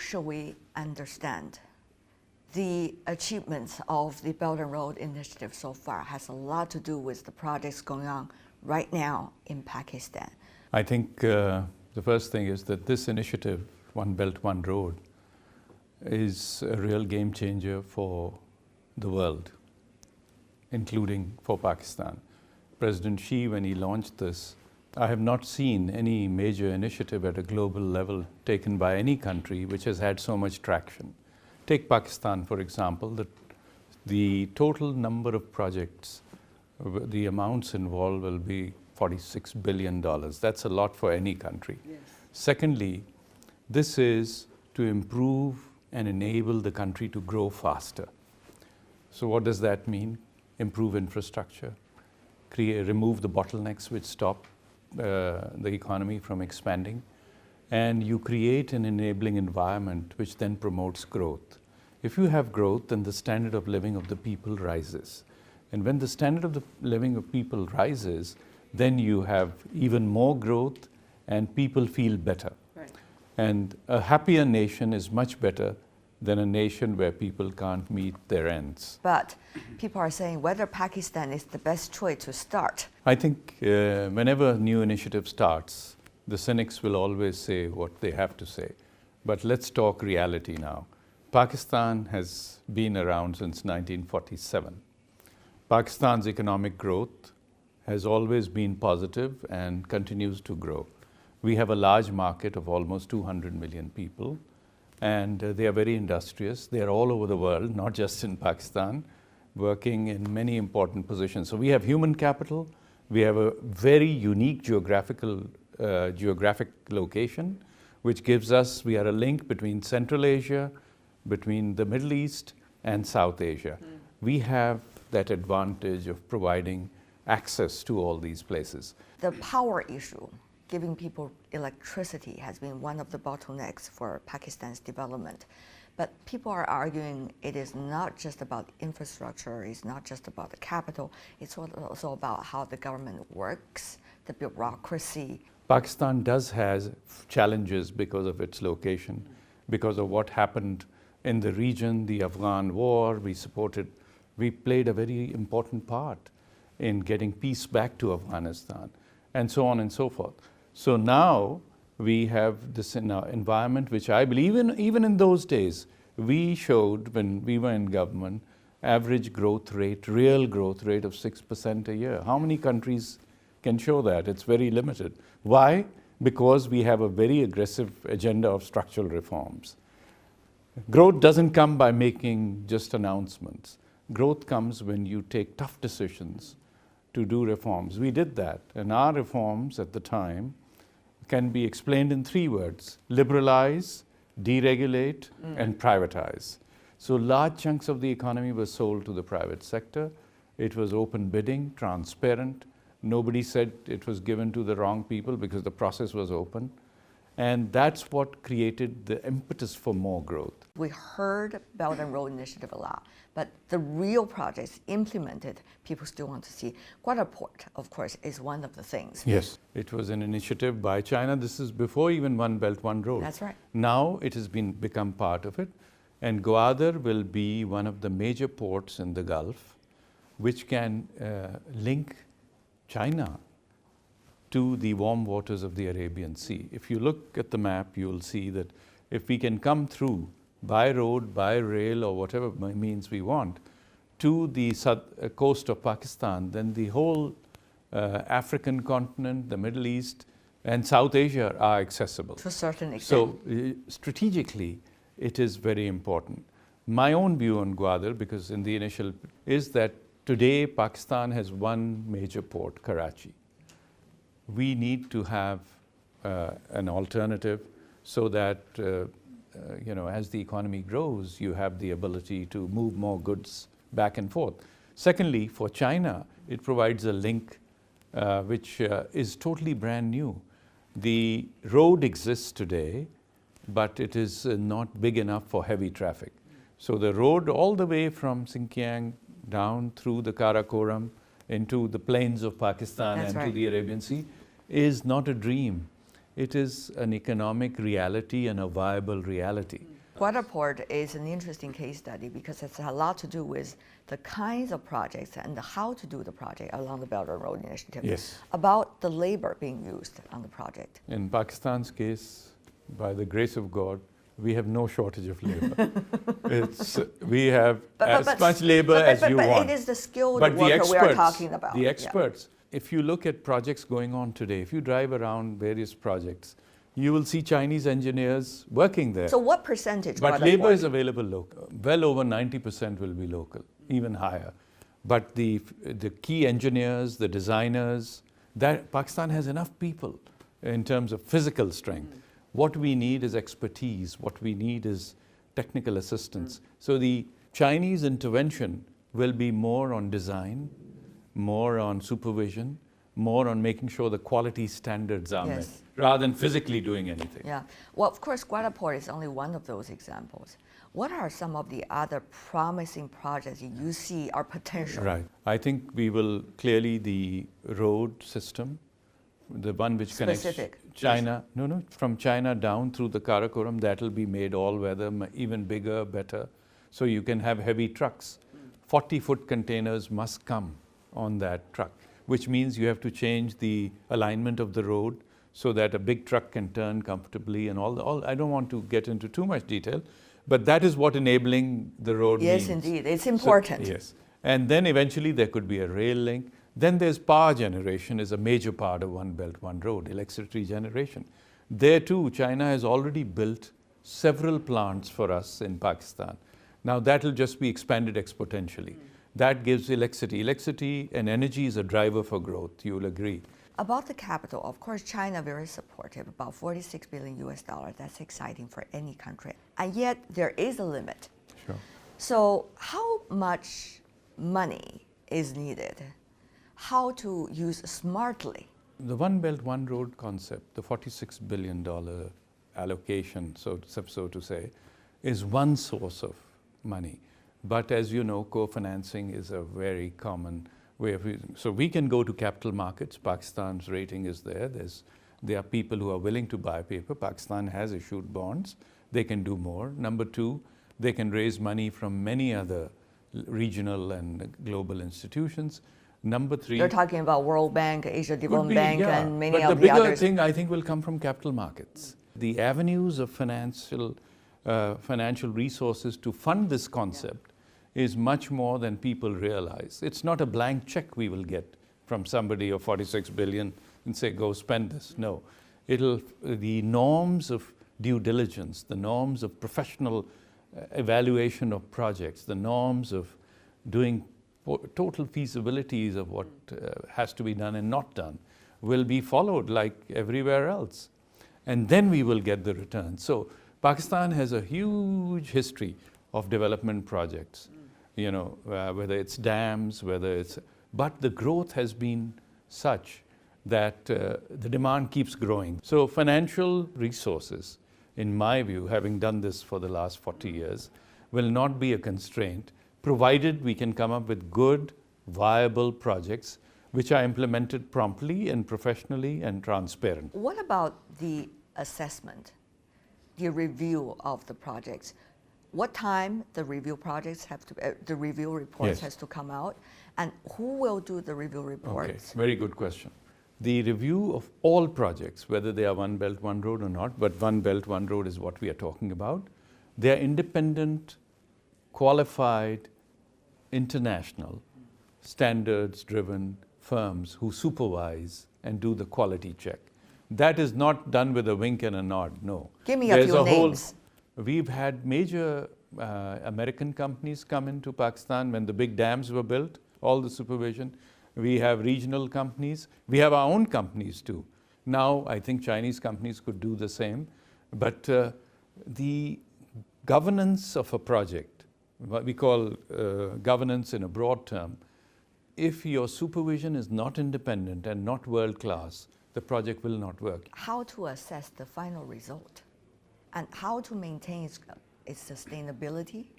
should we understand the achievements of the Belt and Road Initiative so far? Has a lot to do with the projects going on right now in Pakistan. I think the first thing is that this initiative, One Belt, One Road, is a real game changer for the world, including for Pakistan. President Xi, when he launched this, I have not seen any major initiative at a global level taken by any country which has had so much traction. Take Pakistan, for example, the total number of projects, the amounts involved will be $46 billion. That's a lot for any country. Yes. Secondly, this is to improve and enable the country to grow faster. So what does that mean? Improve infrastructure, remove the bottlenecks which stop the economy from expanding, and you create an enabling environment which then promotes growth. If you have growth, then the standard of living of the people rises. And when the standard of the living of people rises, then you have even more growth and people feel better. Right. And a happier nation is much better than a nation where people can't meet their ends. But people are saying whether Pakistan is the best choice to start. I think whenever a new initiative starts, the cynics will always say what they have to say. But let's talk reality now. Pakistan has been around since 1947. Pakistan's economic growth has always been positive and continues to grow. We have a large market of almost 200 million people, and they are very industrious. They are all over the world, not just in Pakistan, working in many important positions. So we have human capital, we have a very unique geographic location, which gives us, we are a link between Central Asia, between the Middle East and South Asia. We have that advantage of providing access to all these places. The power issue, giving people electricity, has been one of the bottlenecks for Pakistan's development. But people are arguing it is not just about infrastructure, it's not just about the capital, it's also about how the government works, the bureaucracy. Pakistan does have challenges because of its location, because of what happened in the region, the Afghan war. We played a very important part in getting peace back to Afghanistan, and so on and so forth. So now we have this environment which I believe even in those days, we showed when we were in government, average growth rate, real growth rate of 6% a year. How many countries can show that? It's very limited. Why? Because we have a very aggressive agenda of structural reforms. Growth doesn't come by making just announcements. Growth comes when you take tough decisions to do reforms. We did that, and our reforms at the time can be explained in 3 words: liberalize, deregulate, and privatize. So large chunks of the economy were sold to the private sector. It was open bidding, transparent. Nobody said it was given to the wrong people because the process was open. And that's what created the impetus for more growth. We heard Belt and Road Initiative a lot, but the real projects implemented, people still want to see. Guadar Port, of course, is one of the things. Yes, it was an initiative by China. This is before even One Belt, One Road. That's right. Now it has become part of it. And Gwadar will be one of the major ports in the Gulf, which can link China to the warm waters of the Arabian Sea. If you look at the map, you'll see that if we can come through by road, by rail, or whatever means we want, to the coast of Pakistan, then the whole African continent, the Middle East, and South Asia are accessible. To a certain extent. So strategically, it is very important. My own view on Gwadar, because in the initial, is that today Pakistan has one major port, Karachi. We need to have an alternative so that as the economy grows, you have the ability to move more goods back and forth. Secondly, for China, it provides a link which is totally brand new. The road exists today, but it is not big enough for heavy traffic. So the road all the way from Xinjiang down through the Karakoram into the plains of Pakistan to the Arabian Sea is not a dream. It is an economic reality and a viable reality. Guada Port is an interesting case study because it's a lot to do with the kinds of projects and how to do the project along the Belt and Road Initiative. Yes. About the labor being used on the project. In Pakistan's case, by the grace of God, we have no shortage of labor. We have much labor as you want. But it is the skilled worker we are talking about. The experts. Yeah. If you look at projects going on today, if you drive around various projects, you will see Chinese engineers working there. So what percentage? But labor is available local. Well over 90% will be local, even higher. But the key engineers, the designers, that Pakistan has enough people in terms of physical strength. What we need is expertise. What we need is technical assistance. So the Chinese intervention will be more on design, more on supervision, more on making sure the quality standards are met, rather than physically doing anything. Yeah. Well, of course, Guada Port is only one of those examples. What are some of the other promising projects you see are potential? Right. I think we will clearly the road system, the one which connects China, from China down through the Karakoram, that will be made all-weather, even bigger, better. So you can have heavy trucks. 40-foot containers must come on that truck, which means you have to change the alignment of the road so that a big truck can turn comfortably and all. I don't want to get into too much detail, but that is what enabling the road means. Yes, indeed. It's important. So, yes. And then eventually there could be a rail link. Then there's power generation is a major part of One Belt, One Road, electricity generation. There too, China has already built several plants for us in Pakistan. Now that will just be expanded exponentially. That gives electricity. Electricity and energy is a driver for growth, you'll agree. About the capital, of course, China very supportive, about 46 billion US dollars. That's exciting for any country. And yet there is a limit. Sure. So how much money is needed? How to use smartly? The One Belt, One Road concept, the $46 billion allocation, so to say, is one source of money. But as you know, co-financing is a very common way of using. So we can go to capital markets. Pakistan's rating is there. There are people who are willing to buy paper. Pakistan has issued bonds. They can do more. Number two, they can raise money from many other regional and global institutions. Number three, you're talking about World Bank, Asia Development Bank, and many of the others. But the bigger thing, I think, will come from capital markets. The avenues of financial resources to fund this concept is much more than people realize. It's not a blank check we will get from somebody of 46 billion and say, go spend this. No, the norms of due diligence, the norms of professional evaluation of projects, the norms of doing total feasibilities of what has to be done and not done will be followed like everywhere else. And then we will get the return. So Pakistan has a huge history of development projects, whether it's dams, but the growth has been such that the demand keeps growing. So financial resources, in my view, having done this for the last 40 years, will not be a constraint, provided we can come up with good, viable projects which are implemented promptly and professionally and transparent. What about the assessment, the review of the projects? What time the review projects the review reports has to come out, and who will do the review reports? Okay, very good question. The review of all projects, whether they are One Belt, One Road or not, but One Belt, One Road is what we are talking about. They are independent, qualified, international, standards-driven firms who supervise and do the quality check. That is not done with a wink and a nod, no. Give me a few names. We've had major American companies come into Pakistan when the big dams were built, all the supervision. We have regional companies. We have our own companies too. Now, I think Chinese companies could do the same. But the governance of a project, what we call governance in a broad term, if your supervision is not independent and not world-class, the project will not work. How to assess the final result and how to maintain its sustainability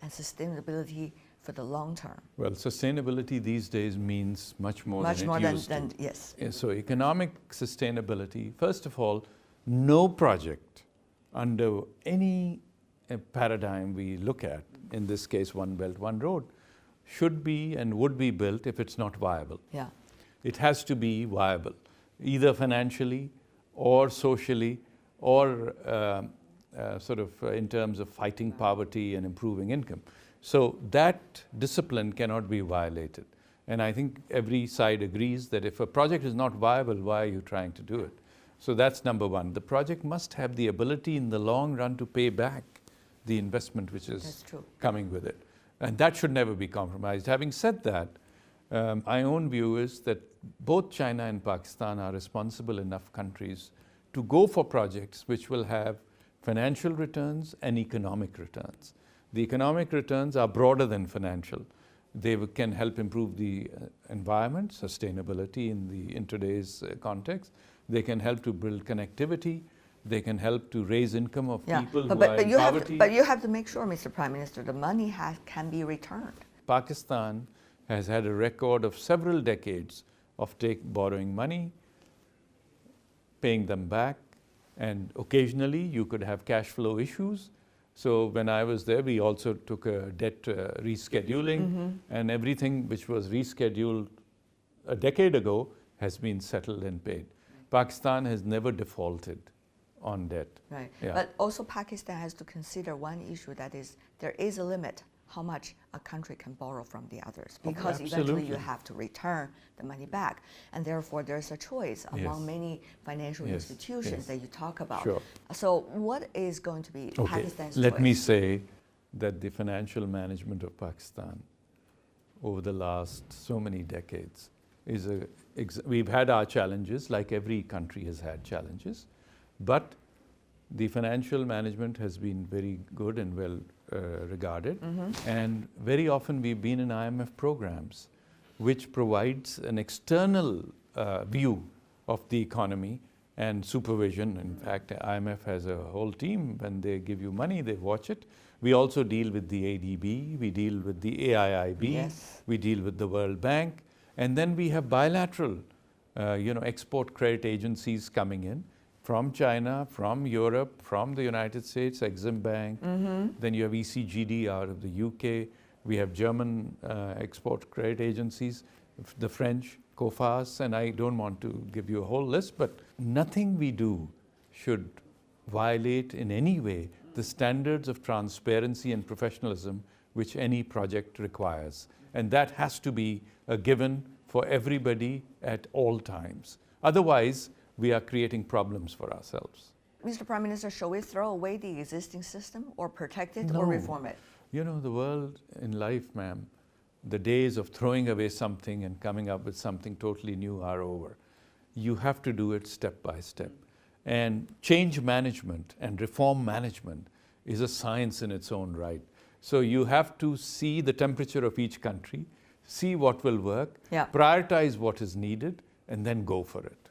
and sustainability for the long term? Well, sustainability these days means much more than it used to. Yes. So economic sustainability, first of all, No project under any paradigm we look at, in this case, One Belt, One Road, should be and would be built if it's not viable. Yeah. It has to be viable, either financially or socially or in terms of fighting poverty and improving income. So that discipline cannot be violated. And I think every side agrees that if a project is not viable, why are you trying to do it? So that's number one. The project must have the ability in the long run to pay back the investment which is coming with it. And that should never be compromised. Having said that, my own view is that both China and Pakistan are responsible enough countries to go for projects which will have financial returns and economic returns. The economic returns are broader than financial. They can help improve the environment, sustainability in today's context. They can help to build connectivity. They can help to raise income of people who are in poverty. But you have to make sure, Mr. Prime Minister, the money can be returned. Pakistan has had a record of several decades of borrowing money, paying them back, and occasionally you could have cash flow issues. So when I was there, we also took a debt rescheduling, and everything which was rescheduled a decade ago has been settled and paid. Pakistan has never defaulted on debt. Right. Yeah. But also Pakistan has to consider one issue, that is there is a limit how much a country can borrow from the others, because eventually you have to return the money back. And therefore there's a choice among many financial institutions that you talk about. Sure. So what is going to be Pakistan's choice? Let me say that the financial management of Pakistan over the last so many decades is we've had our challenges, like every country has had challenges, but the financial management has been very good and well regarded. And very often we've been in IMF programs, which provides an external view of the economy and supervision. In fact, IMF has a whole team. When they give you money, they watch it. We also deal with the ADB, we deal with the AIIB, we deal with the World Bank, and then we have bilateral export credit agencies coming in from China, from Europe, from the United States, Exim Bank. Then you have ECGD out of the UK. We have German export credit agencies, the French, COFAS, and I don't want to give you a whole list, but nothing we do should violate in any way the standards of transparency and professionalism which any project requires. And that has to be a given for everybody at all times. Otherwise, we are creating problems for ourselves. Mr. Prime Minister, shall we throw away the existing system or protect it or reform it? You know, the world in life, ma'am, the days of throwing away something and coming up with something totally new are over. You have to do it step by step. And change management and reform management is a science in its own right. So you have to see the temperature of each country, see what will work, prioritize what is needed, and then go for it.